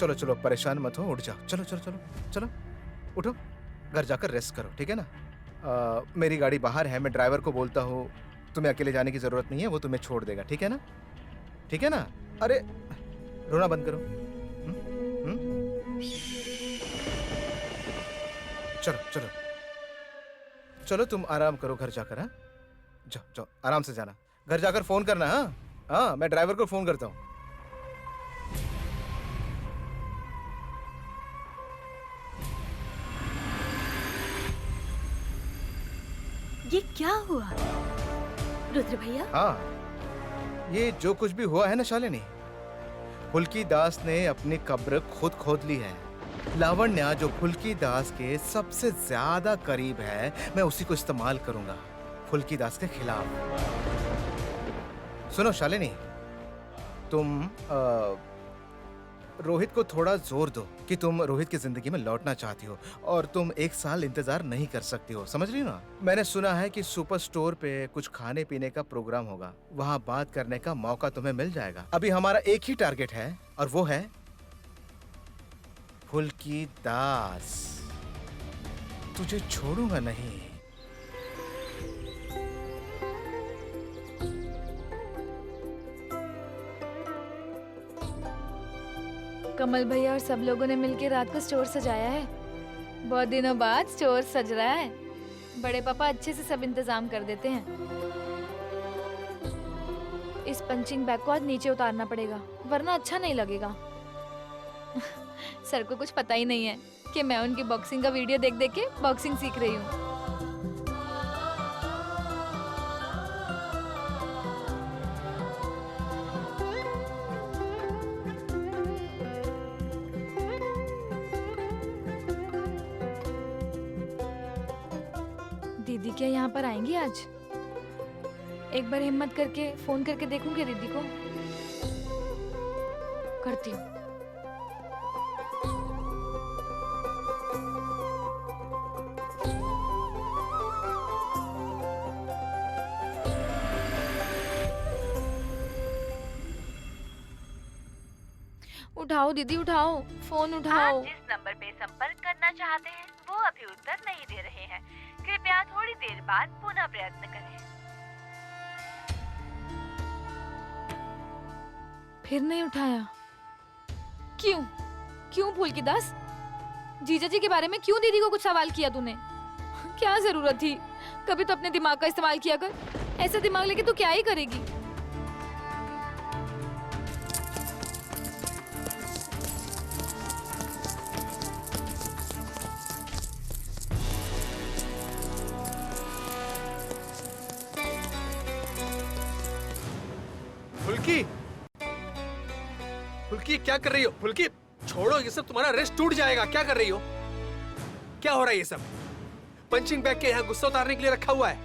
चलो चलो, परेशान मत हो, उठ जाओ। चलो चलो चलो चलो, उठो, घर जाकर रेस्ट करो, ठीक है ना? मेरी गाड़ी बाहर है, मैं ड्राइवर को बोलता हूँ, तुम्हें अकेले जाने की जरूरत नहीं है, वो तुम्हें छोड़ देगा, ठीक है ना? ठीक है ना? अरे रोना बंद करो। चलो चलो चलो, तुम आराम करो घर जाकर। हाँ, जाओ जाओ, आराम से जाना। घर जाकर फोन करना। हाँ हाँ, मैं ड्राइवर को फोन करता हूँ। ये क्या हुआ रुद्र भैया? हाँ, ये जो कुछ भी हुआ है ना शालिनी, फुल्की दास ने अपनी कब्र खुद खोद ली है। लावण्या जो फुल्की दास के सबसे ज्यादा करीब है, मैं उसी को इस्तेमाल करूंगा फुल्की दास के खिलाफ। सुनो शालिनी, तुम रोहित को थोड़ा जोर दो कि तुम रोहित की जिंदगी में लौटना चाहती हो और तुम 1 साल इंतजार नहीं कर सकती हो, समझ रही हो ना? मैंने सुना है कि सुपर स्टोर पे कुछ खाने पीने का प्रोग्राम होगा, वहां बात करने का मौका तुम्हें मिल जाएगा। अभी हमारा एक ही टारगेट है और वो है फुल्की दास। तुझे छोड़ूंगा नहीं। कमल भैया और सब लोगों ने मिलकर रात को स्टोर सजाया है। बहुत दिनों बाद स्टोर सज रहा है। बड़े पापा अच्छे से सब इंतजाम कर देते हैं। इस पंचिंग बैग को आज नीचे उतारना पड़ेगा, वरना अच्छा नहीं लगेगा। सर को कुछ पता ही नहीं है कि मैं उनकी बॉक्सिंग का वीडियो देख देख के बॉक्सिंग सीख रही हूँ। दीदी क्या यहाँ पर आएंगी आज? एक बार हिम्मत करके फोन करके देखूंगी दीदी को। करती हूँ। उठाओ दीदी, उठाओ फोन, उठाओ। आप जिस नंबर पे संपर्क करना चाहते हैं वो अभी उत्तर नहीं दे रहे हैं। कृपया थोड़ी देर बाद पुनः प्रयत्न करें। फिर नहीं उठाया। क्यों? क्यों फुल्की दास? जीजा जी के बारे में क्यों दीदी को कुछ सवाल किया तूने? क्या जरूरत थी? कभी तो अपने दिमाग का इस्तेमाल किया कर। ऐसा दिमाग लेके तू क्या ही करेगी? फुल्की, फुल्की क्या कर रही हो? फुल्की छोड़ो ये सब, तुम्हारा रेस्ट टूट जाएगा। क्या कर रही हो? क्या हो रहा है ये सब? पंचिंग बैग के यहाँ गुस्सा उतारने के लिए रखा हुआ है।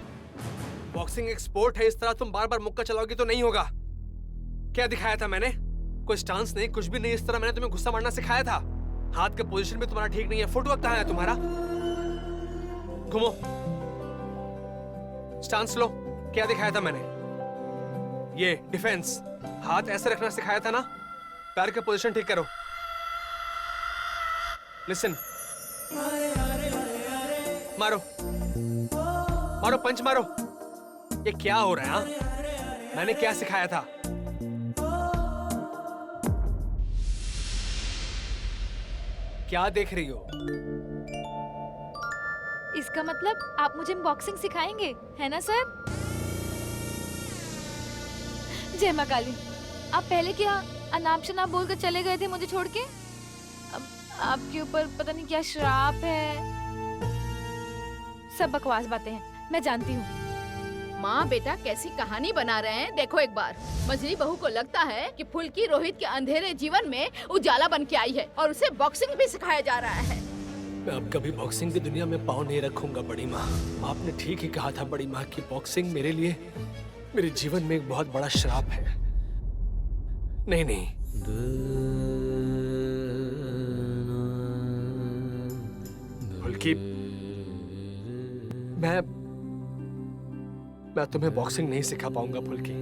बॉक्सिंग एक स्पोर्ट है, इस तरह तुम बार बार मुक्का चलाओगी तो नहीं होगा। क्या दिखाया था मैंने? कोई स्टांस नहीं, कुछ भी नहीं। इस तरह मैंने तुम्हें गुस्सा मारना सिखाया था। हाथ के पोजीशन भी तुम्हारा ठीक नहीं है। फुटवर्क कहाँ है तुम्हारा? घूमो, स्टांस लो। क्या दिखाया था मैंने? ये डिफेंस, हाथ ऐसे रखना सिखाया था ना। पैर के पोजीशन ठीक करो। लिसन, मारो मारो, पंच मारो। ये क्या हो रहा है? हाँ? मैंने क्या सिखाया था? क्या देख रही हो? इसका मतलब आप मुझे बॉक्सिंग सिखाएंगे, है ना सर? जय मां काली। आप पहले क्या अनाप शनाप बोलकर चले गए थे मुझे छोड़ के? अब आपके ऊपर पता नहीं क्या श्राप है। सब बकवास बातें हैं, मैं जानती हूँ। माँ बेटा कैसी कहानी बना रहे हैं देखो एक बार। मजली बहू को लगता है कि फुल्की रोहित के अंधेरे जीवन में उजाला बन के आई है और उसे बॉक्सिंग भी सिखाया जा रहा है। मैं अब कभी बॉक्सिंग की दुनिया में पाँव नहीं रखूंगा बड़ी माँ। आपने ठीक ही कहा था बड़ी माँ कि बॉक्सिंग मेरे लिए, मेरे जीवन में एक बहुत बड़ा श्राप है। नहीं नहीं, फुल्की, मैं तुम्हें बॉक्सिंग नहीं सिखा पाऊंगा फुल्की।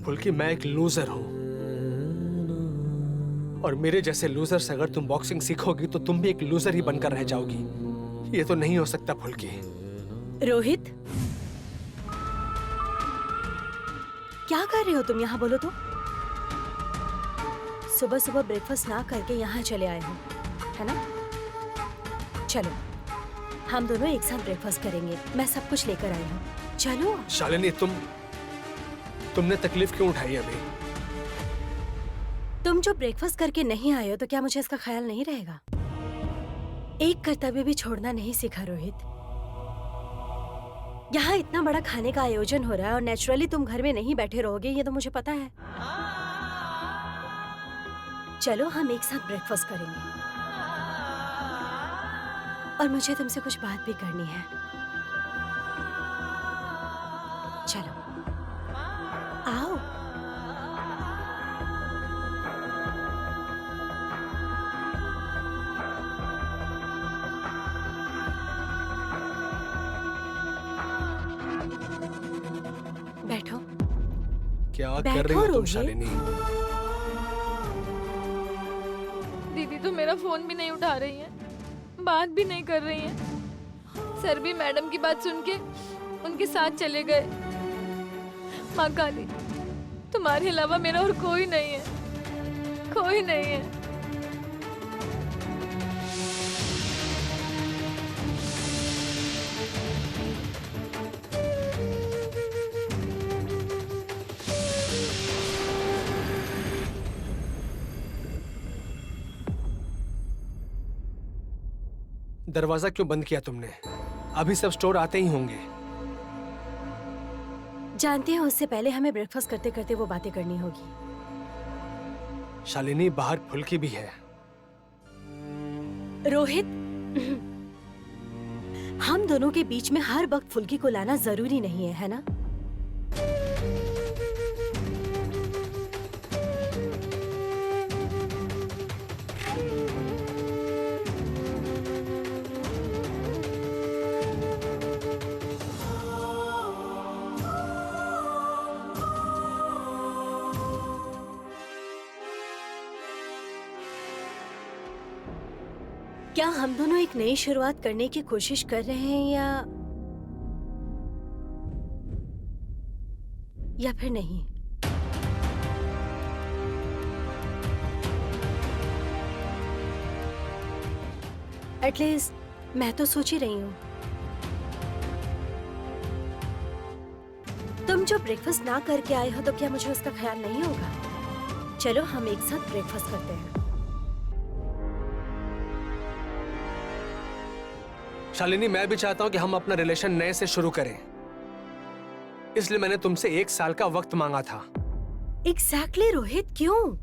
फुल्की मैं एक लूजर हूं। और मेरे जैसे लूजर से अगर तुम बॉक्सिंग सीखोगी तो तुम भी एक लूजर ही बनकर रह जाओगी। ये तो नहीं हो सकता फुल्की। रोहित, क्या कर रहे हो तुम यहाँ, बोलो तो? सुबह सुबह ब्रेकफास्ट ना करके यहाँ चले आए हो, है ना? चलो, हम दोनों एक साथ ब्रेकफास्ट करेंगे। मैं सब कुछ लेकर आई हूँ, चलो। शालिनी, तुमने तकलीफ क्यों उठाई अभी? तुम जो ब्रेकफास्ट करके नहीं आए हो तो क्या मुझे इसका ख्याल नहीं रहेगा? एक कर्तव्य भी छोड़ना नहीं सीखा रोहित। यहाँ इतना बड़ा खाने का आयोजन हो रहा है और नेचुरली तुम घर में नहीं बैठे रहोगे, ये तो मुझे पता है। चलो हम एक साथ ब्रेकफास्ट करेंगे और मुझे तुमसे कुछ बात भी करनी है। चलो आओ। बैठो। क्या बैठो कर रही हो तुम रोहित। शालिनी? दीदी तो मेरा फोन भी नहीं उठा रही है, बात भी नहीं कर रही है। सर भी मैडम की बात सुन के उनके साथ चले गए। माँ काली, तुम्हारे अलावा मेरा और कोई नहीं है, कोई नहीं है। दरवाजा क्यों बंद किया तुमने? अभी सब स्टोर आते ही होंगे। जानते हैं, उससे पहले हमें ब्रेकफास्ट करते करते वो बातें करनी होगी। शालिनी, बाहर फुल्की भी है। रोहित, हम दोनों के बीच में हर वक्त फुल्की को लाना जरूरी नहीं है ना? क्या हम दोनों एक नई शुरुआत करने की कोशिश कर रहे हैं या फिर नहीं? एटलीस्ट मैं तो सोच ही रही हूँ। तुम जो ब्रेकफास्ट ना करके आए हो तो क्या मुझे उसका ख्याल नहीं होगा? चलो हम एक साथ ब्रेकफास्ट करते हैं। शालिनी, मैं भी चाहता हूं कि हम अपना रिलेशन नए से शुरू करें, इसलिए मैंने तुमसे 1 साल का वक्त मांगा था। एग्जैक्टली रोहित, क्यों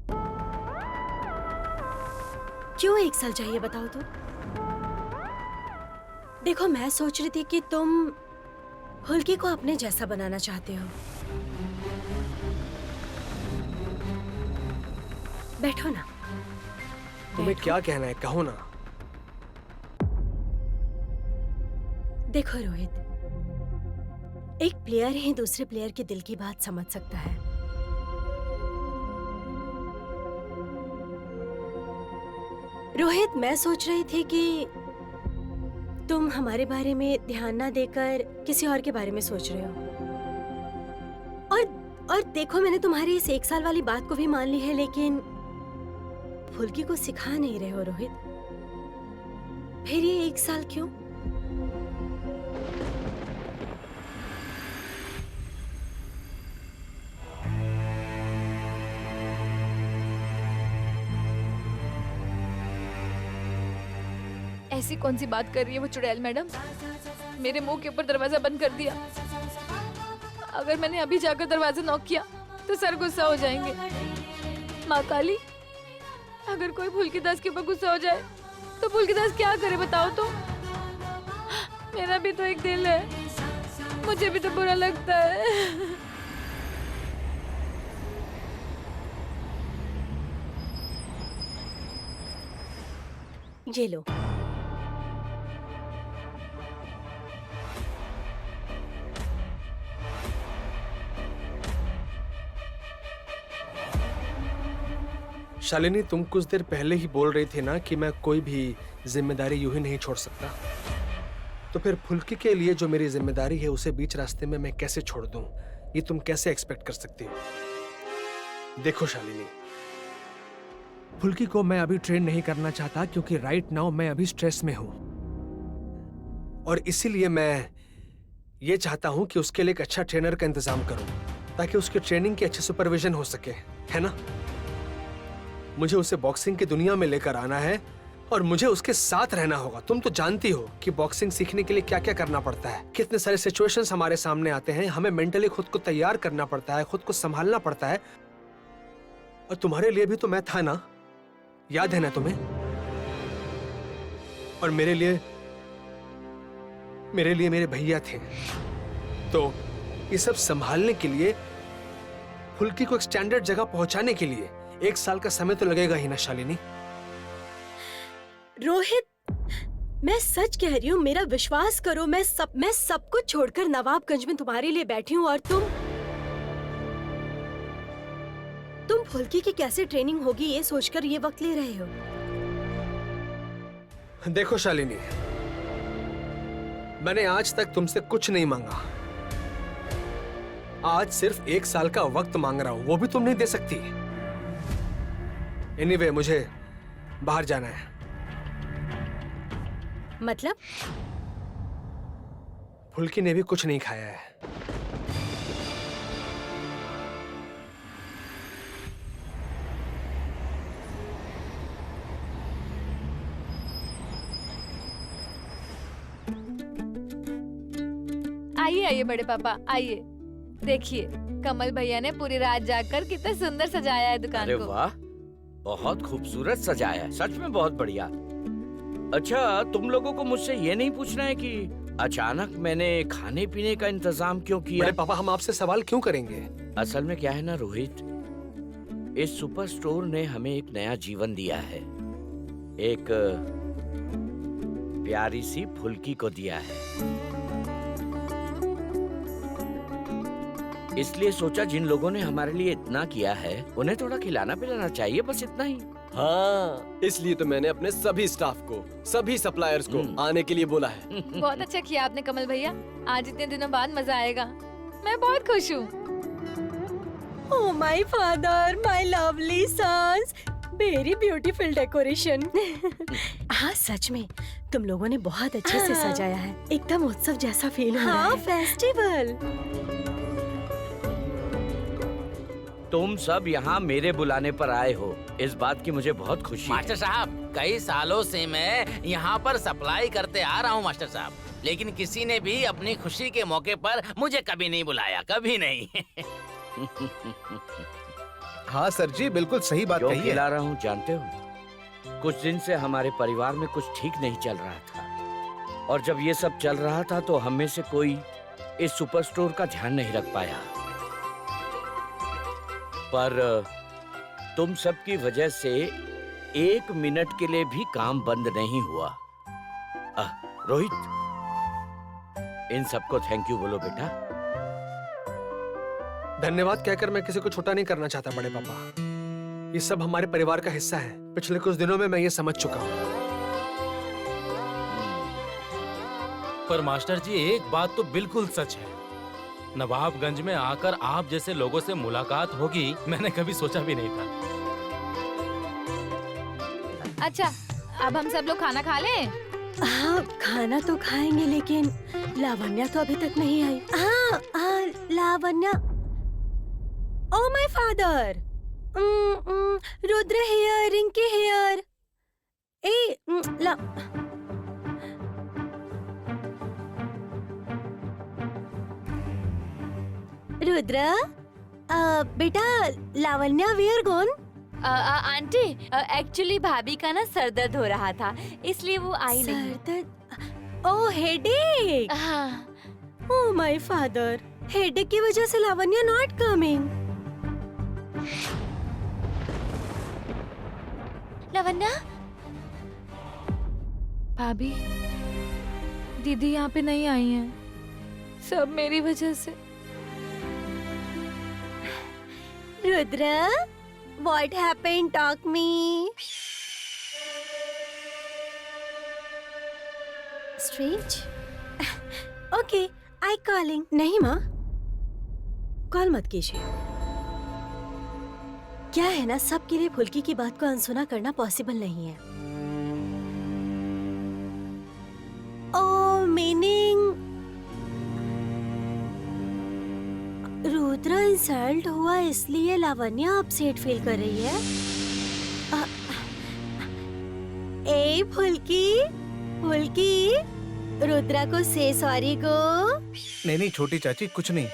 1 साल चाहिए बताओ तो? देखो, मैं सोच रही थी कि तुम फुल्की को अपने जैसा बनाना चाहते हो। बैठो ना। तुम्हें क्या कहना है, कहो ना। देखो रोहित, एक प्लेयर ही दूसरे प्लेयर के दिल की बात समझ सकता है। रोहित, मैं सोच रही थी कि तुम हमारे बारे में ध्यान ना देकर किसी और के बारे में सोच रहे हो। और देखो, मैंने तुम्हारी इस 1 साल वाली बात को भी मान ली है, लेकिन फुल्की को सिखा नहीं रहे हो रोहित। फिर ये 1 साल क्यों? ऐसी कौन सी बात कर रही है वो चुड़ैल मैडम? मेरे मुंह के ऊपर दरवाजा बंद कर दिया। अगर मैंने अभी जाकर दरवाजा नॉक किया तो सर गुस्सा हो जाएंगे। माँ काली, अगर कोई फुल्कीदास के ऊपर गुस्सा हो जाए तो फुल्कीदास क्या करे बताओ तो? मेरा भी तो एक दिल है, मुझे भी तो बुरा लगता है। ये लो। शालिनी, तुम कुछ देर पहले ही बोल रही थी ना कि मैं कोई भी जिम्मेदारी यूं ही नहीं छोड़ सकता। तो फिर फुल्की के लिए जो मेरी जिम्मेदारी है उसे बीच रास्ते में मैं कैसे छोड़ दूं? ये तुम कैसे एक्सपेक्ट कर सकती हो? देखो शालिनी, फुल्की को मैं अभी ट्रेन नहीं करना चाहता क्योंकि राइट नाउ मैं अभी स्ट्रेस में हूं, और इसीलिए मैं ये चाहता हूं कि उसके लिए एक अच्छा ट्रेनर का इंतजाम करूं ताकि उसकी ट्रेनिंग की अच्छी सुपरविजन हो सके, है ना? मुझे उसे बॉक्सिंग की दुनिया में लेकर आना है और मुझे उसके साथ रहना होगा। तुम तो जानती हो कि बॉक्सिंग सीखने के लिए क्या क्या करना पड़ता है, कितने सारे सिचुएशंस हमारे सामने आते हैं, हमें मेंटली खुद को तैयार करना पड़ता है, खुद को संभालना पड़ता है। और तुम्हारे लिए भी तो मैं था ना, याद है ना तुम्हें? और मेरे लिए मेरे भैया थे। तो ये सब संभालने के लिए, फुल्की को एक स्टैंडर्ड जगह पहुंचाने के लिए 1 साल का समय तो लगेगा ही ना शालिनी। रोहित, मैं सच कह रही हूँ, मेरा विश्वास करो। मैं सब कुछ छोड़कर नवाबगंज में तुम्हारे लिए बैठी हूँ और तुम फुल्की की कैसे ट्रेनिंग होगी ये सोचकर ये वक्त ले रहे हो। देखो शालिनी, मैंने आज तक तुमसे कुछ नहीं मांगा। आज सिर्फ 1 साल का वक्त मांग रहा हूं, वो भी तुम नहीं दे सकती। एनीवे, मुझे बाहर जाना है। मतलब? फुल्की ने भी कुछ नहीं खाया है। आइए आइए बड़े पापा, आइए। देखिए, कमल भैया ने पूरी रात जागकर कितना सुंदर सजाया है दुकान अरे को। वाह, बहुत खूबसूरत सजाया है, सच में बहुत बढ़िया। अच्छा, तुम लोगों को मुझसे ये नहीं पूछना है कि अचानक मैंने खाने पीने का इंतजाम क्यों किया? बड़े पापा, हम आपसे सवाल क्यों करेंगे? असल में क्या है ना रोहित, इस सुपर स्टोर ने हमें एक नया जीवन दिया है, एक प्यारी सी फुल्की को दिया है। इसलिए सोचा जिन लोगों ने हमारे लिए इतना किया है उन्हें थोड़ा खिलाना पिलाना चाहिए, बस इतना ही। हाँ, इसलिए तो मैंने अपने सभी स्टाफ को, सभी सप्लायर्स को आने के लिए बोला है। बहुत अच्छा किया आपने कमल भैया, आज इतने दिनों बाद मजा आएगा। मैं बहुत खुश हूँ। Oh my father, my lovely sons, very beautiful decoration. हाँ, सच में तुम लोगों ने बहुत अच्छे से सजाया है, एकदम उत्सव जैसा फील हो रहा है। फेस्टिवल। तुम सब यहाँ मेरे बुलाने पर आए हो, इस बात की मुझे बहुत खुशी है। मास्टर साहब, कई सालों से मैं यहाँ पर सप्लाई करते आ रहा हूँ मास्टर साहब, लेकिन किसी ने भी अपनी खुशी के मौके पर मुझे कभी नहीं बुलाया, कभी नहीं। हाँ सर जी, बिल्कुल सही बात क्यों कही है। खिला रहा हूँ जानते हो? कुछ दिन से हमारे परिवार में कुछ ठीक नहीं चल रहा था, और जब ये सब चल रहा था तो हम में से कोई इस सुपर स्टोर का ध्यान नहीं रख पाया। पर तुम सब की वजह से 1 मिनट के लिए भी काम बंद नहीं हुआ। रोहित, इन सबको थैंक यू बोलो बेटा। धन्यवाद कहकर मैं किसी को छोटा नहीं करना चाहता बड़े पापा, ये सब हमारे परिवार का हिस्सा है। पिछले कुछ दिनों में मैं ये समझ चुका हूँ। पर मास्टर जी, एक बात तो बिल्कुल सच है, नवाबगंज में आकर आप जैसे लोगों से मुलाकात होगी, मैंने कभी सोचा भी नहीं था। अच्छा, अब हम सब लोग खाना खा लें? हाँ, खाना तो खाएंगे, लेकिन लावण्या तो अभी तक नहीं आई। हाँ, Lavanya. Oh my father, Rudra here, Rinki here. Rudra, बेटा Lavanya where gone? Aunty, actually भाभी का ना सर दर्द हो रहा था, इसलिए वो आई नहीं। दर्द? ओह, हेडेक। हाँ। ओह माय फादर, हेडेक की वजह से लावण्या नॉट कमिंग। लावण्या, भाभी, दीदी यहाँ पे नहीं आई हैं, सब मेरी वजह से। Rudra, What happened? Talk me. Strange. Okay, I calling. नहीं माँ, कॉल मत कीजिए। क्या है ना, सबके लिए फुल्की की बात को अनसुना करना पॉसिबल नहीं है। ओ मीनिंग रुद्र इंसल्ट हुआ इसलिए लावण्या अपसेट फील कर रही है। ए फुल्की, फुल्की, रुद्रा को से सॉरी को। नहीं छोटी चाची, कुछ नहीं।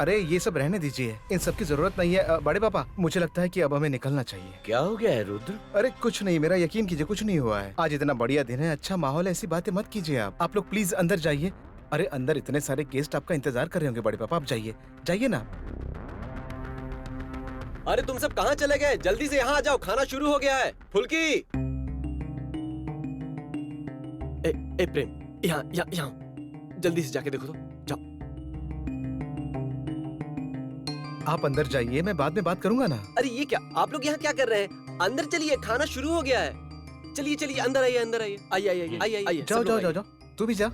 अरे ये सब रहने दीजिए, इन सब की जरूरत नहीं है। बड़े पापा, मुझे लगता है कि अब हमें निकलना चाहिए। क्या हो गया है रुद्र? अरे कुछ नहीं, मेरा यकीन कीजिए, कुछ नहीं हुआ है। आज इतना बढ़िया दिन है, अच्छा माहौल है, ऐसी बातें मत कीजिए आप लोग प्लीज अंदर जाइए। अरे अंदर इतने सारे गेस्ट आपका इंतजार कर रहे होंगे बड़े पापा, आप जाइए, जाइए ना। अरे तुम सब कहाँ चले गए? जल्दी से यहाँ आ जाओ, खाना शुरू हो गया है। फुल्की, ए प्रेम, यहाँ जल्दी से जाके देखो तो, जाओ। आप अंदर जाइए, मैं बाद में बात करूंगा ना। अरे ये क्या, आप लोग यहाँ क्या कर रहे हैं? अंदर चलिए, खाना शुरू हो गया है। चलिए चलिए, अंदर आइए, अंदर आइए, आइए। जाओ जाओ जाओ जाओ, तू भी जा।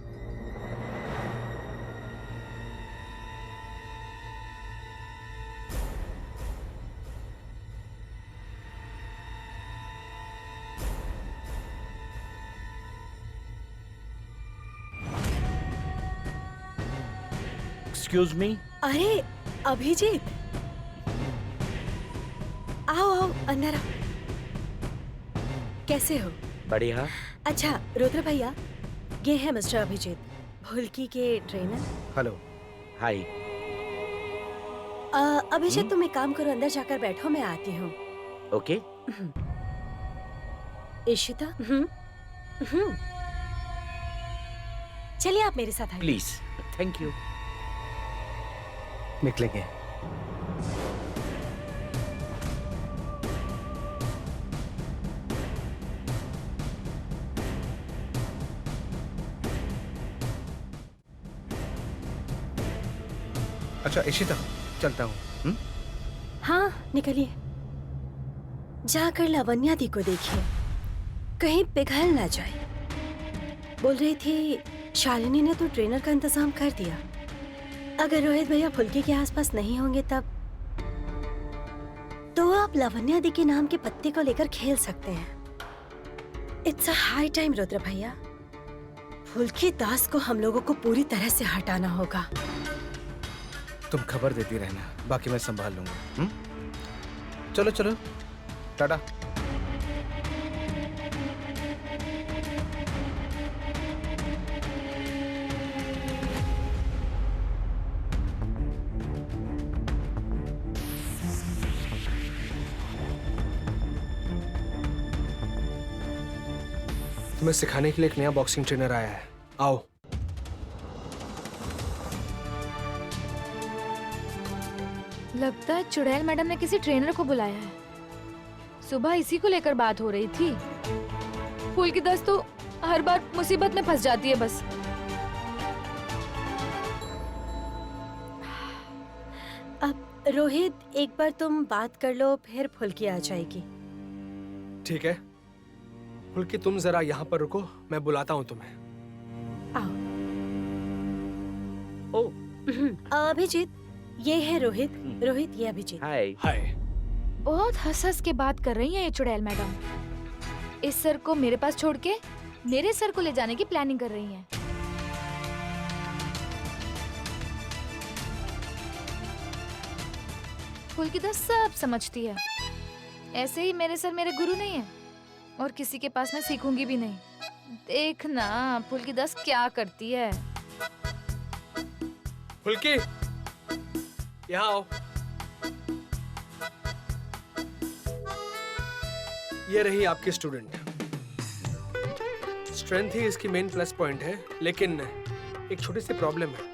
Excuse me. अरे अभिजीत, आओ आओ अंदर आओ। कैसे हो? बढ़िया। अच्छा रुद्र भैया, ये है मिस्टर अभिजीत, फुल्की के ट्रेनर। हेलो। हाय। अभिजीत तुम एक काम करो, अंदर जाकर बैठो, मैं आती हूँ। ओके। इशिता, चलिए आप मेरे साथ आइए। प्लीज। Thank you. निकलेंगे। अच्छा इशिता, चलता हूँ। हाँ निकलिए, जाकर लावण्या दी को देखिए, कहीं पिघल ना जाए। बोल रही थी शालिनी ने तो ट्रेनर का इंतजाम कर दिया। अगर रोहित भैया फुल्की के आसपास नहीं होंगे तब तो आप लावण्या दी के नाम के पत्ते को लेकर खेल सकते हैं। It's a high time Rudra भैया, फुल्की दास को हम लोगों को पूरी तरह से हटाना होगा। तुम खबर देती रहना, बाकी मैं संभाल लूंगा। चलो चलो, टाटा। तुम्हें सिखाने के लिए एक नया बॉक्सिंग ट्रेनर आया है, आओ। लगता है चुड़ैल मैडम ने किसी ट्रेनर को बुलाया है। सुबह इसी को लेकर बात हो रही थी। फुल्की दास तो हर बार मुसीबत में फंस जाती है बस। अब रोहित एक बार तुम बात कर लो, फिर फुल्की आ जाएगी। ठीक है फुल्की, तुम जरा यहाँ पर रुको, मैं बुलाता हूँ तुम्हें। आओ। ओ अभिजीत, ये है रोहित। रोहित, ये अभिजीत। हाय। हाय। बहुत हंस के बात कर रही है ये चुड़ैल मैडम। इस सर को मेरे पास छोड़ के मेरे सर को ले जाने की प्लानिंग कर रही हैं। फुल्की दास सब समझती है। ऐसे ही मेरे सर मेरे गुरु नहीं है और किसी के पास मैं सीखूंगी भी नहीं। देखना फुल्की दास क्या करती है। फुल्की, यहाँ आओ। ये रही आपकी स्टूडेंट। स्ट्रेंथ ही इसकी मेन प्लस पॉइंट है, लेकिन एक छोटी सी प्रॉब्लम है।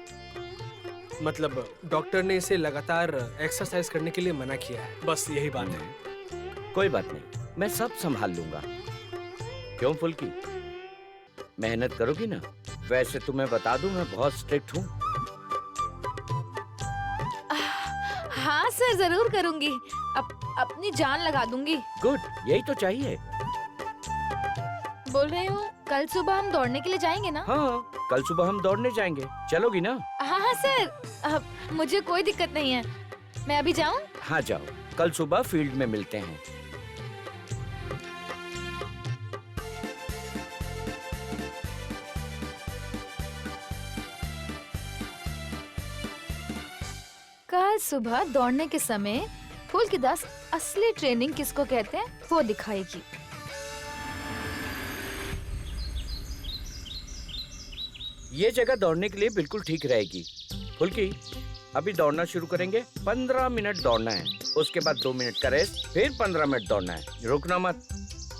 मतलब डॉक्टर ने इसे लगातार एक्सरसाइज करने के लिए मना किया है, बस यही बात है। कोई बात नहीं, मैं सब संभाल लूंगा। क्यों फुल्की, मेहनत करोगी ना? वैसे तुम्हें बता दूं, मैं बहुत स्ट्रिक्ट हूँ। हाँ सर, जरूर करूंगी। अपनी जान लगा दूंगी। गुड, यही तो चाहिए। बोल रही हूँ कल सुबह हम दौड़ने के लिए जाएंगे ना? हाँ, कल सुबह हम दौड़ने जाएंगे, चलोगी ना? हाँ हाँ सर, मुझे कोई दिक्कत नहीं है। मैं अभी जाऊँ? हाँ जाओ, कल सुबह फील्ड में मिलते हैं। कल सुबह दौड़ने के समय फुल्की दास असली ट्रेनिंग किसको कहते हैं वो दिखाएगी। ये जगह दौड़ने के लिए बिल्कुल ठीक रहेगी। फुल्की, अभी दौड़ना शुरू करेंगे। 15 मिनट दौड़ना है, उसके बाद 2 मिनट का रेस्ट, फिर 15 मिनट दौड़ना है, रुकना मत।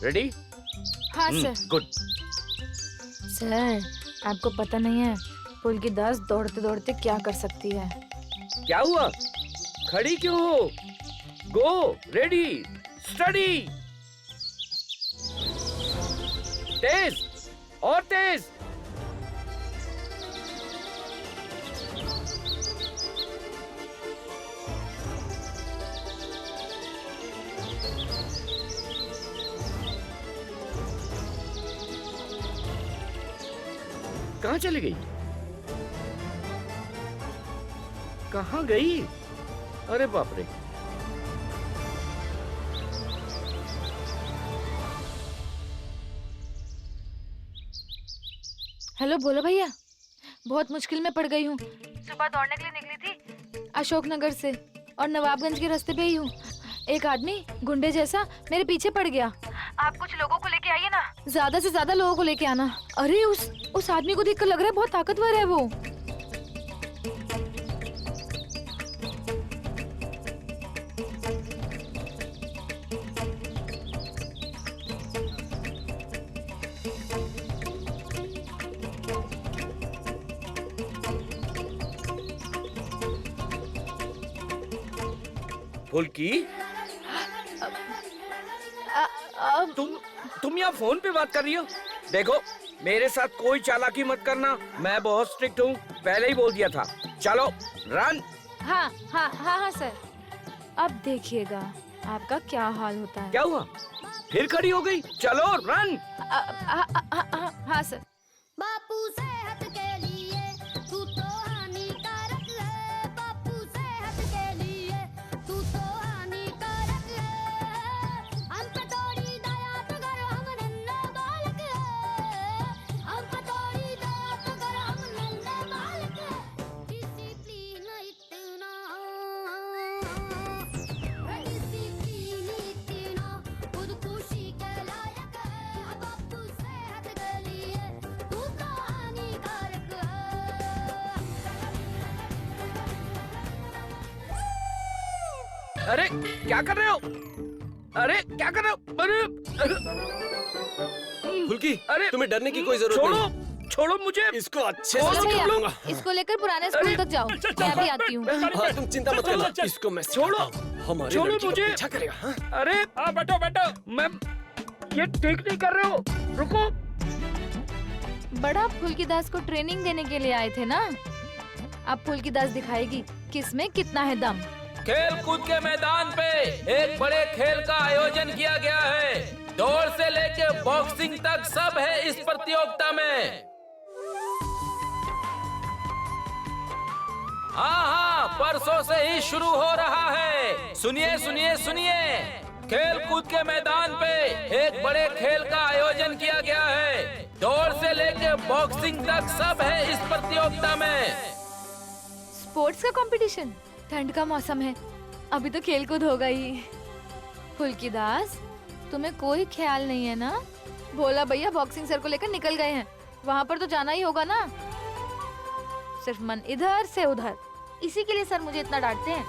रेडी? हाँ सर। गुड। सर, आपको पता नहीं है फुल्की दास दौड़ते दौड़ते क्या कर सकती है। क्या हुआ? खड़ी क्यों हो? गो, रेडी, स्टडी। तेज और तेज। कहाँ चली गई? कहाँ गई? अरे बाप रे। हेलो, बोलो भैया। बहुत मुश्किल में पड़ गई हूँ। सुबह दौड़ने के लिए निकली थी। अशोकनगर से और नवाबगंज के रास्ते पे ही हूँ। एक आदमी गुंडे जैसा मेरे पीछे पड़ गया। आप कुछ लोगों को लेके आइए ना। ज्यादा से ज्यादा लोगों को लेके आना। अरे उस आदमी को देखकर लग रहा है बहुत ताकतवर है वो। फुल्की, तुम यहाँ फोन पे बात कर रही हो? देखो, मेरे साथ कोई चालाकी मत करना, मैं बहुत स्ट्रिक्ट हूँ, पहले ही बोल दिया था। चलो, रन। हाँ हाँ हाँ हाँ सर, अब देखिएगा आपका क्या हाल होता है। क्या हुआ? फिर खड़ी हो गई? चलो, रन। हाँ सर। बापू सेहत के लिए तू तो हानिकारक है, बापू सेहत के लिए तू तो हानिकारक है। हम पे थोड़ी दया तो करो, हम नन्हे बालक है। हम पे थोड़ी दया तो करो, हम नन्हे बालक है। डिसिप्लिन इतना, डिसिप्लिन इतना खुदकुशी के लायक है। बापू सेहत के लिए तू तो हानिकारक है। अरे क्या कर रहे हो? अरे क्या कर रहे हो? अरे फुल्की, अरे तुम्हें डरने की कोई जरूरत नहीं। छोड़ो, छोड़ो मुझे। इसको अच्छे चलो से भैया, कर लूंगा। इसको लेकर पुराने स्कूल तक जाओ, मैं भी आती हूँ। हाँ, तुम चिंता मत करना, इसको मैं छोड़ो, हमारे छोड़ो लड़की का मुझे। पीछा करेगा। हाँ? अरे बैठो बैठो। मैं ये ठीक नहीं कर रहे हो, रुको। बड़ा फुल्की दास को ट्रेनिंग देने के लिए आए थे ना? अब फुल्की दास दिखाएगी किसमें कितना है दम। खेल कूद के मैदान पे एक बड़े खेल का आयोजन किया गया है। दौड़ से लेके बॉक्सिंग तक सब है इस प्रतियोगिता में। हाँ, परसों से ही शुरू हो रहा है। सुनिए सुनिए सुनिए, खेल कूद के मैदान पे एक बड़े खेल का आयोजन किया गया है। दौड़ से लेके बॉक्सिंग तक सब है इस प्रतियोगिता में। स्पोर्ट्स का कंपटीशन? ठंड का मौसम है, अभी तो खेल कूद होगा ही। फुल्की दास, तुम्हें कोई ख्याल नहीं है ना? भोला भैया बॉक्सिंग सर को लेकर निकल गए हैं, वहाँ पर तो जाना ही होगा ना। सिर्फ मन इधर से उधर, इसी के लिए सर मुझे इतना डांटते हैं।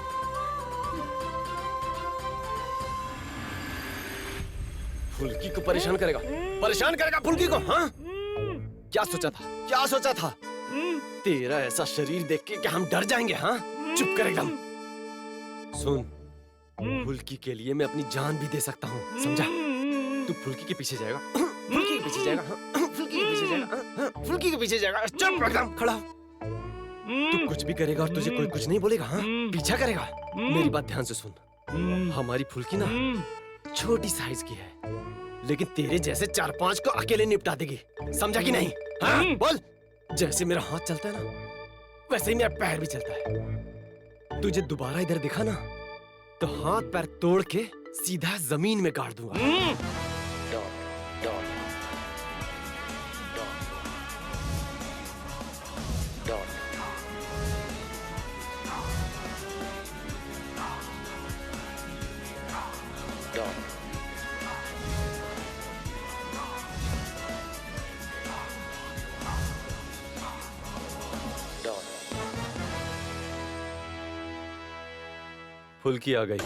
फुल्की को परेशान करेगा, परेशान करेगा फुल्की को। हाँ, क्या सोचा था, क्या सोचा था? तेरा ऐसा शरीर देख के क्या हम डर जाएंगे? हाँ, चुप कर एकदम। सुन, फुल्की के लिए मैं अपनी जान भी दे सकता हूँ, समझा? तू फुल्की के पीछे जाएगा, फुल्की के पीछे जाएगा, फुल्की के पीछे जाएगा, फुल्की के पीछे जाएगा। चुप एकदम, खड़ा हो। तू कुछ भी करेगा और तुझे कोई कुछ नहीं बोलेगा, हाँ? पीछा करेगा। मेरी बात ध्यान से सुन। हमारी फुल्की ना छोटी साइज की है, लेकिन तेरे जैसे 4-5 को अकेले निपटा देगी, समझा कि नहीं? हाँ? बोल। जैसे मेरा हाथ चलता है ना, वैसे ही मेरा पैर भी चलता है। तुझे दोबारा इधर दिखा ना, तो हाथ पैर तोड़ के सीधा जमीन में गाड़ दूंगा। फुल्की आ गई।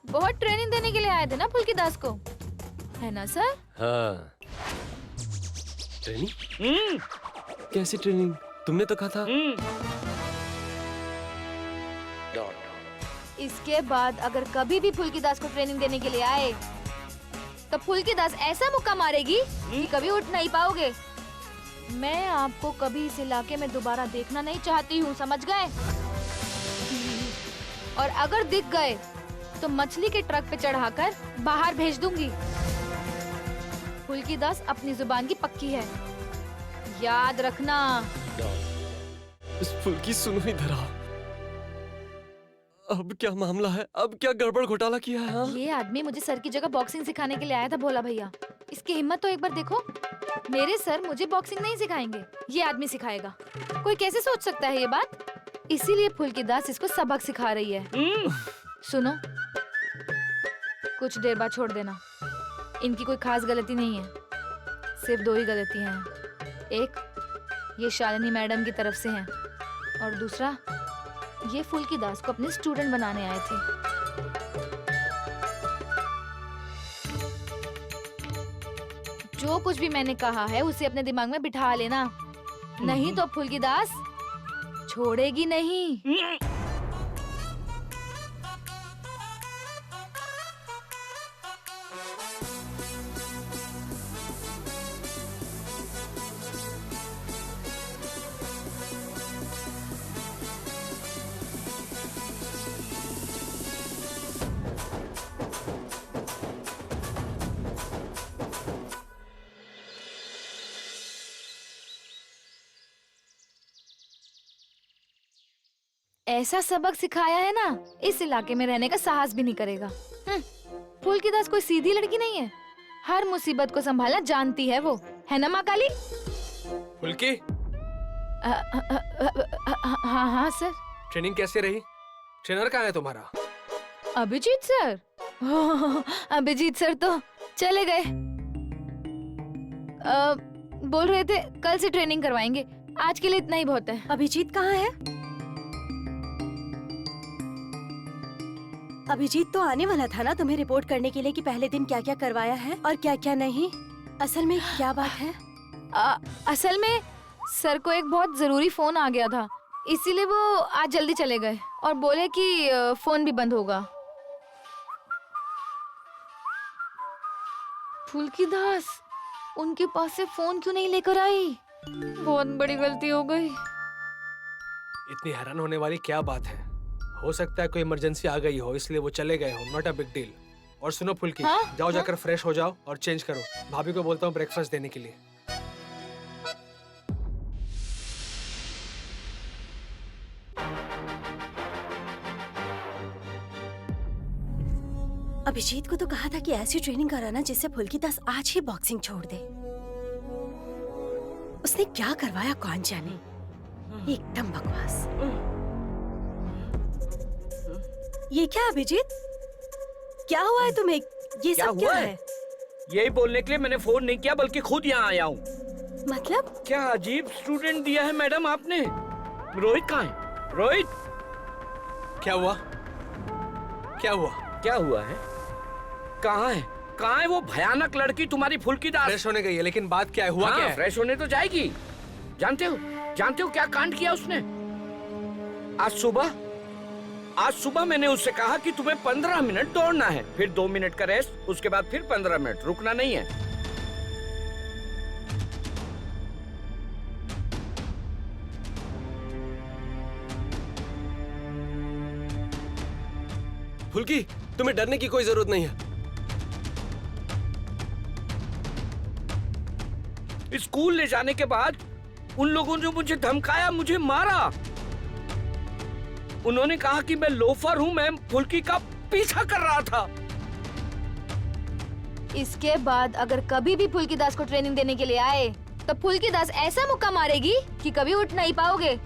बहुत ट्रेनिंग देने के लिए आए थे ना फुल्की दास को, है ना सर? हाँ। ट्रेनिंग? कैसी ट्रेनिंग? तुमने तो कहा था। इसके बाद अगर कभी भी फुल्की दास को ट्रेनिंग देने के लिए आए तो फुल्की दास ऐसा मुक्का मारेगी कि कभी उठ नहीं पाओगे। मैं आपको कभी इस इलाके में दोबारा देखना नहीं चाहती हूँ, समझ गए? और अगर दिख गए तो मछली के ट्रक पे चढ़ाकर बाहर भेज दूंगी। फुल्की दास अपनी जुबान की पक्की है, याद रखना। इस फुल्की सुनो इधर आओ। अब क्या मामला है? अब क्या गड़बड़ घोटाला किया है? हाँ? ये आदमी मुझे सर की जगह बॉक्सिंग सिखाने के लिए आया था, भोला भैया। इसकी हिम्मत तो एक बार देखो। मेरे सर मुझे बॉक्सिंग नहीं सिखाएंगे, ये आदमी सिखाएगा। कोई कैसे सोच सकता है ये बात? इसीलिए फुल्की दास इसको सबक सिखा रही है। सुनो, कुछ देर बाद छोड़ देना। इनकी कोई खास गलती नहीं है, सिर्फ 2 ही गलतियां हैं। एक, ये शालिनी मैडम की तरफ से है, और दूसरा, ये फुल्की दास को अपने स्टूडेंट बनाने आए थे। जो कुछ भी मैंने कहा है उसे अपने दिमाग में बिठा लेना, नहीं तो फुल्की दास छोड़ेगी नहीं। ऐसा सबक सिखाया है ना, इस इलाके में रहने का साहस भी नहीं करेगा। फुल्की दास कोई सीधी लड़की नहीं है, हर मुसीबत को संभालना जानती है वो, है ना माँ काली? फुल्की, हाँ हाँ सर। ट्रेनिंग कैसे रही? ट्रेनर कहाँ है तुम्हारा? अभिजीत सर? अभिजीत सर तो चले गए। बोल रहे थे कल से ट्रेनिंग करवाएंगे, आज के लिए इतना ही बहुत है। अभिजीत कहाँ है? अभिजीत तो आने वाला था ना तुम्हें रिपोर्ट करने के लिए कि पहले दिन क्या क्या करवाया है और क्या क्या नहीं। असल में क्या बात है? असल में सर को एक बहुत जरूरी फोन आ गया था, इसीलिए वो आज जल्दी चले गए और बोले कि फोन भी बंद होगा। फुल्की दास उनके पास से फोन क्यों नहीं लेकर आई? बहुत बड़ी गलती हो गई। इतनी हैरान होने वाली क्या बात है? हो सकता है कोई इमरजेंसी आ गई हो, इसलिए वो चले गए हो। Not a big deal. और सुनो फुल्की, जाओ जाकर फ्रेश हो जाओ और चेंज करो। भाभी को बोलता हूँ ब्रेकफास्ट देने के लिए। अभिजीत को तो कहा था कि ऐसी ट्रेनिंग कराना जिससे फुल्की दास आज ही बॉक्सिंग छोड़ दे। उसने क्या करवाया कौन जाने, एकदम बकवास। ये क्या अभिजीत, क्या हुआ है तुम्हें? ये सब क्या है? यही बोलने के लिए मैंने फोन नहीं किया, बल्कि खुद यहाँ आया हूँ। मतलब? क्या अजीब स्टूडेंट दिया है मैडम आपने। रोहित कहाँ है? रोहित, क्या हुआ? क्या हुआ? क्या हुआ है? कहाँ है? कहाँ है वो भयानक लड़की तुम्हारी फुल्की दास? फ्रेश होने गई है, लेकिन बात क्या है? हुआ क्या है? फ्रेश होने तो जाएगी। जानते हो जानते हो क्या कांड किया उसने? आज सुबह मैंने उससे कहा कि तुम्हें 15 मिनट दौड़ना है, फिर 2 मिनट का रेस्ट, उसके बाद फिर 15 मिनट, रुकना नहीं है। फुल्की, तुम्हें डरने की कोई जरूरत नहीं है। स्कूल ले जाने के बाद उन लोगों ने मुझे धमकाया, मुझे मारा। उन्होंने कहा कि मैं लोफर हूं, मैं फुल्की का पीछा कर रहा था। इसके बाद अगर कभी भी फुल्की दास को ट्रेनिंग देने के लिए आए तो फुल्की दास ऐसा मुक्का मारेगी कि कभी उठ नहीं पाओगे।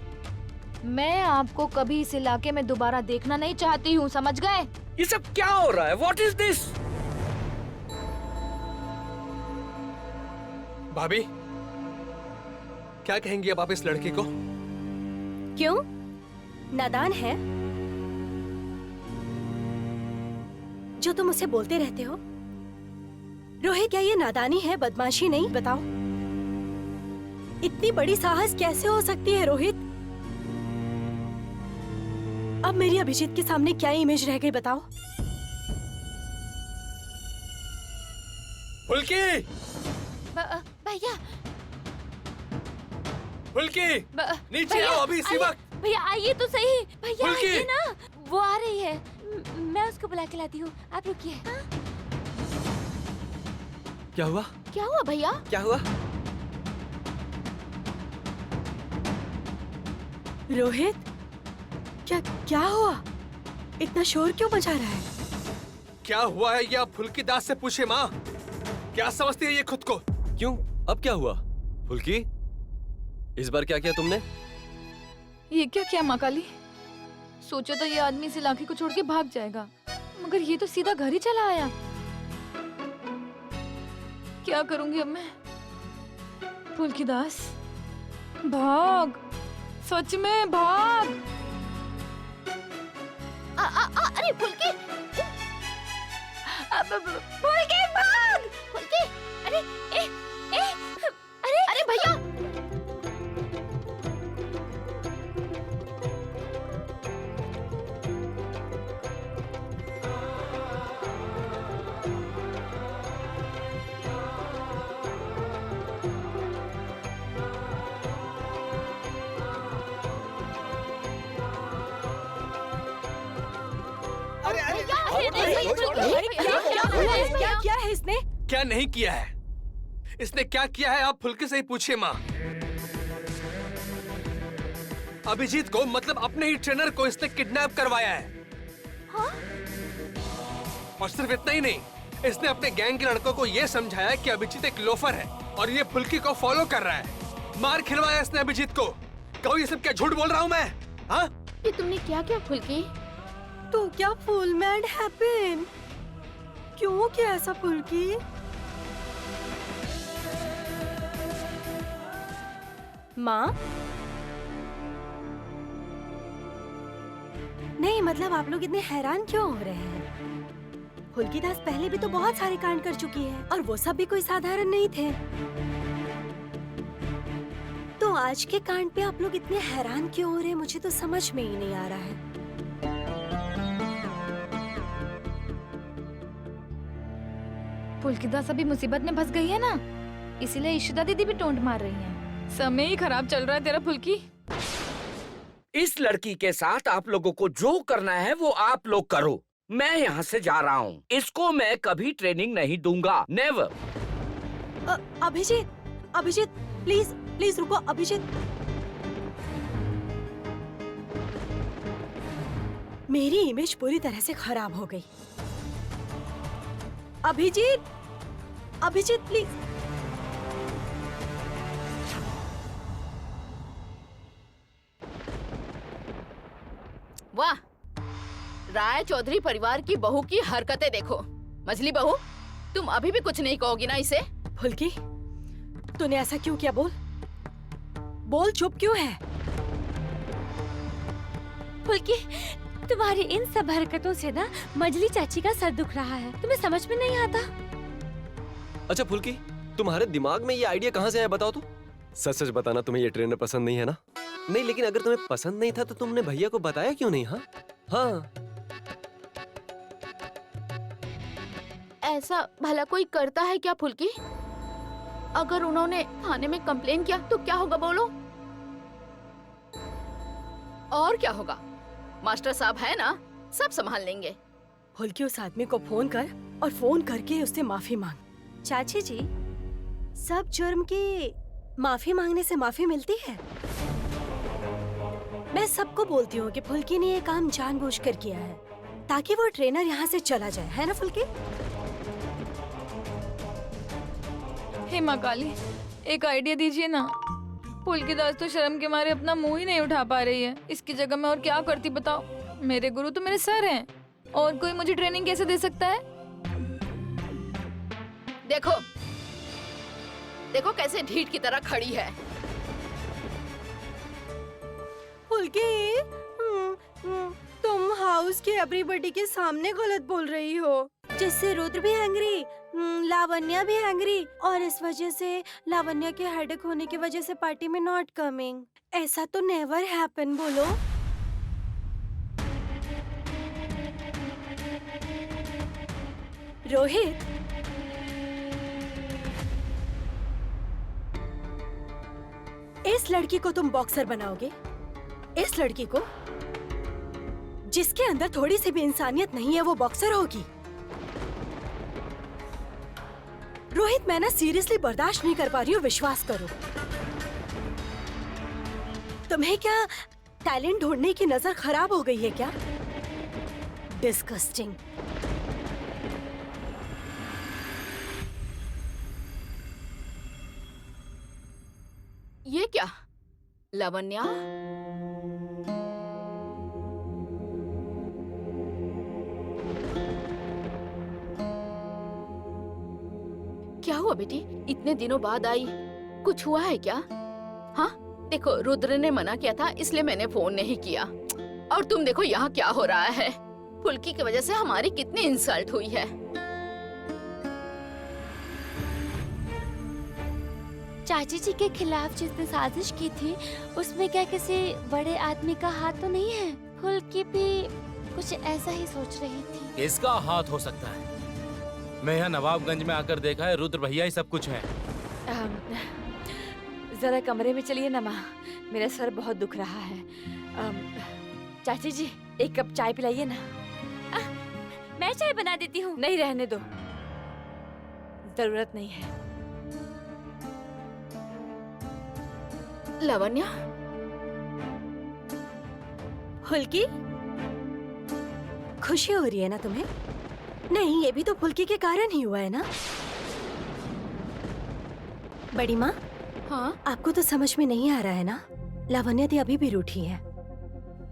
मैं आपको कभी इस इलाके में दोबारा देखना नहीं चाहती हूँ, समझ गए? ये सब क्या हो रहा है? What is this? भाभी, क्या कहेंगी अब आप इस लड़की को? क्यों? नादान है जो तुम उसे बोलते रहते हो? रोहित, क्या ये नादानी है, बदमाशी नहीं? बताओ, इतनी बड़ी साहस कैसे हो सकती है रोहित? अब मेरी अभिजीत के सामने क्या इमेज रह गई बताओ? फुल्की! भैया, फुल्की! नीचे आओ अभी इसी वक्त! भैया आइए तो सही। भैया फुल्की! आइए ना, वो आ रही है। मैं उसको बुला के लाती हूँ, आप रुकिए। क्या हुआ? क्या हुआ भैया? क्या हुआ? रोहित, क्या हुआ? इतना शोर क्यों मचा रहा है? क्या हुआ है ये आप फुल्की दास से पूछे माँ। क्या समझती है ये खुद को? क्यों? अब क्या हुआ? फुल्की, इस बार क्या किया तुमने? ये क्या किया माँ काली? सोचा था ये आदमी इस इलाके को छोड़ के भाग जाएगा, मगर ये तो सीधा घर ही चला आया। क्या करूंगी अब मैं? फुल्की दास, भाग, सच में भाग। अरे फुल्की, फुल्की भाग, फुल्की, अरे अरे भैया, क्या है इसने? क्या नहीं किया है? इसने क्या किया है आप फुल्की से ही पूछिए माँ। अभिजीत को, मतलब अपने ही ट्रेनर को इसने किडनैप करवाया है। हाँ? और सिर्फ इतना ही नहीं, इसने अपने गैंग के लड़कों को ये समझाया कि अभिजीत एक लोफर है और ये फुल्की को फॉलो कर रहा है। मार खिलवाया इसने अभिजीत को। कहो ये सब क्या झूठ बोल रहा हूँ मैं? हाँ? ये तुमने क्या किया फुल्की? तो क्या फुल मैड हैपन? क्यों क्या ऐसा फुल्की? माँ? नहीं, मतलब आप लोग इतने हैरान क्यों हो रहे हैं? फुल्की दास पहले भी तो बहुत सारे कांड कर चुकी है और वो सब भी कोई साधारण नहीं थे। तो आज के कांड पे आप लोग इतने हैरान क्यों हो रहे हैं? मुझे तो समझ में ही नहीं आ रहा है। फुल्की दास अभी मुसीबत में फंस गई है ना, इसीलिए इशिता दीदी भी टोंट मार रही हैं। समय ही खराब चल रहा है तेरा फुल्की। इस लड़की के साथ आप लोगों को जो करना है वो आप लोग करो। मैं यहाँ से जा रहा हूँ। इसको मैं कभी ट्रेनिंग नहीं दूंगा, नेवर। अभिजीत, प्लीज रुको। अभिजीत, मेरी इमेज पूरी तरह से खराब हो गई। अभिजीत प्लीज। वाह, राय चौधरी परिवार की बहू की हरकतें देखो। मछली बहू, तुम अभी भी कुछ नहीं कहोगी ना इसे? फुल्की, तूने ऐसा क्यों किया? बोल, चुप क्यों है? फुल्की, तुम्हारी इन सब हरकतों से ना मजली चाची का सर दुख रहा है। तुम्हें समझ में नहीं आता? अच्छा फुल्की, तुम्हारे दिमाग में ये आइडिया कहाँ से आया बताओ तो? सच सच बताना, तुम्हें ये ट्रेनर पसंद नहीं है ना? नहीं, लेकिन अगर तुम्हें पसंद नहीं था तो तुमने भैया को बताया क्यों नहीं? हाँ हाँ, ऐसा भला कोई करता है क्या फुल्की? अगर उन्होंने थाने में कंप्लेन किया तो क्या होगा बोलो? और क्या होगा? मास्टर साहब है ना, सब संभाल लेंगे। फुल्की, उस आदमी को फोन कर और फोन करके उससे माफी मांग। चाची जी, सब जुर्म की माफी मांगने से माफी मिलती है? मैं सबको बोलती हूँ कि फुल्की ने ये काम जानबूझकर किया है ताकि वो ट्रेनर यहाँ से चला जाए, है ना फुल्की? हे माँ काली, एक आइडिया दीजिए ना। फुल्की दास तो शर्म के मारे अपना मुंह ही नहीं उठा पा रही है। इसकी जगह मैं और क्या करती बताओ? मेरे गुरु तो मेरे सर हैं, और कोई मुझे ट्रेनिंग कैसे दे सकता है? देखो देखो कैसे ढीठ की तरह खड़ी है। फुल्की, तुम हाउस के एवरीबॉडी के सामने गलत बोल रही हो, जिससे रुद्र भी एंग्री, लावण्या भी एंग्री, और इस वजह से लावण्या के हेडेक होने की वजह से पार्टी में नॉट कमिंग। ऐसा तो नेवर हैपन, बोलो। रोहित, इस लड़की को तुम बॉक्सर बनाओगे? इस लड़की को जिसके अंदर थोड़ी सी भी इंसानियत नहीं है वो बॉक्सर होगी? रोहित, मैं ना सीरियसली बर्दाश्त नहीं कर पा रही हूँ, विश्वास करो। तुम्हें क्या टैलेंट ढूंढने की नजर खराब हो गई है क्या? डिस्गस्टिंग। ये क्या लावण्या? क्या हुआ बेटी, इतने दिनों बाद आई, कुछ हुआ है क्या? हाँ देखो, रुद्र ने मना किया था इसलिए मैंने फोन नहीं किया, और तुम देखो यहाँ क्या हो रहा है। फुल्की की वजह से हमारी कितनी इंसल्ट हुई है। चाची जी के खिलाफ जिसने साजिश की थी उसमें क्या किसी बड़े आदमी का हाथ तो नहीं है? फुल्की भी कुछ ऐसा ही सोच रही थी। इसका हाथ हो सकता है। मैं यहाँ नवाबगंज में आकर देखा है, रुद्र भैया ही सब कुछ है। जरा कमरे में चलिए ना माँ, मेरा सर बहुत दुख रहा है। चाची जी, एक कप चाय पिलाइए ना। मैं चाय बना देती हूँ। नहीं, रहने दो, जरूरत नहीं है। लावण्या, फुल्की, खुशी हो रही है ना तुम्हें? नहीं, ये भी तो फुल्की के कारण ही हुआ है ना। बड़ी माँ, हाँ आपको तो समझ में नहीं आ रहा है ना? लावण्या दी अभी भी रूठी है।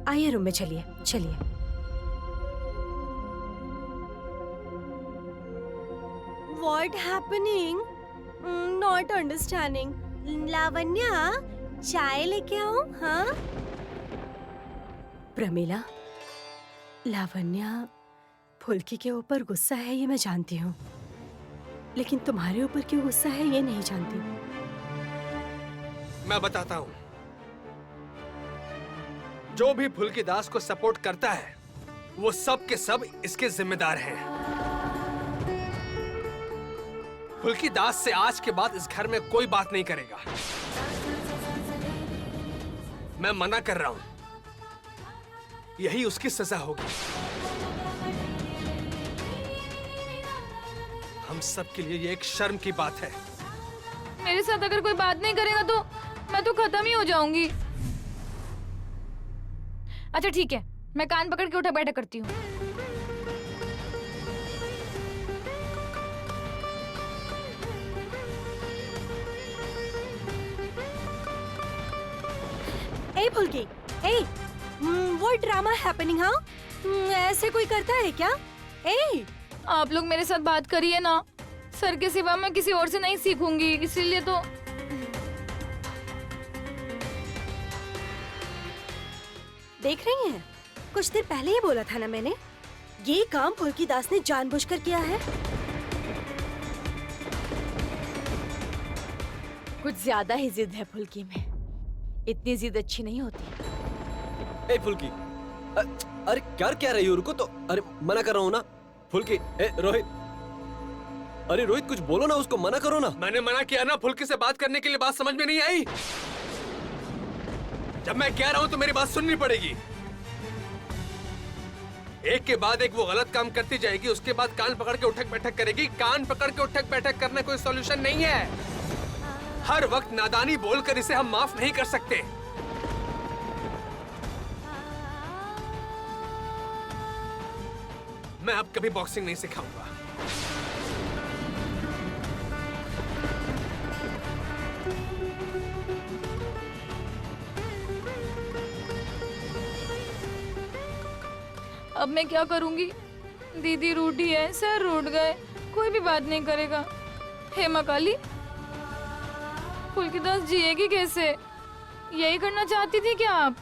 आइए रूम में, चलिए चलिए। What happening? Not understanding. Lavanya, चाय लेके आओ? हाँ प्रमीला, लावण्या फुल्की के ऊपर गुस्सा है ये मैं जानती हूँ, लेकिन तुम्हारे ऊपर क्यों गुस्सा है ये नहीं जानती। मैं बताता हूँ। जो भी फुल्की दास को सपोर्ट करता है वो सब के सब इसके जिम्मेदार हैं। फुल्की दास से आज के बाद इस घर में कोई बात नहीं करेगा। मैं मना कर रहा हूं, यही उसकी सजा होगी। हम सब के लिए ये एक शर्म की बात है। मेरे साथ अगर कोई बात नहीं करेगा तो मैं तो खत्म ही हो जाऊंगी। अच्छा ठीक है, मैं कान पकड़ के उठा बैठा करती हूँ। ए फुल्की, ए, what drama happening, हाँ? ऐसे कोई करता है क्या? ए, आप लोग मेरे साथ बात करिए ना। सर के सिवा मैं किसी और से नहीं सीखूंगी, इसीलिए तो। देख रही हैं? कुछ देर पहले ही बोला था ना मैंने, ये काम फुल्की दास ने जानबूझकर किया है। कुछ ज्यादा ही जिद है फुल्की में। इतनी जिद अच्छी नहीं होती। ए फुल्की, अरे क्या रही हो? रुको तो, अरे मना कर रहा हूँ ना फुल्की। ए रोहित, अरे रोहित कुछ बोलो ना, उसको मना करो ना। मैंने मना किया ना, फुल्की से बात करने के लिए बात समझ में नहीं आई। जब मैं कह रहा हूं तो मेरी बात सुननी पड़ेगी। एक के बाद एक वो गलत काम करती जाएगी, उसके बाद कान पकड़ के उठक बैठक करेगी। कान पकड़ के उठक बैठक करना कोई सॉल्यूशन नहीं है। हर वक्त नादानी बोलकर इसे हम माफ नहीं कर सकते। मैं अब कभी बॉक्सिंग नहीं सिखाऊंगा। अब मैं क्या करूंगी? दीदी रूठी है, सर रूठ गए, कोई भी बात नहीं करेगा। हेमा काली, फुल्की दास जिएगी कैसे? यही करना चाहती थी क्या आप?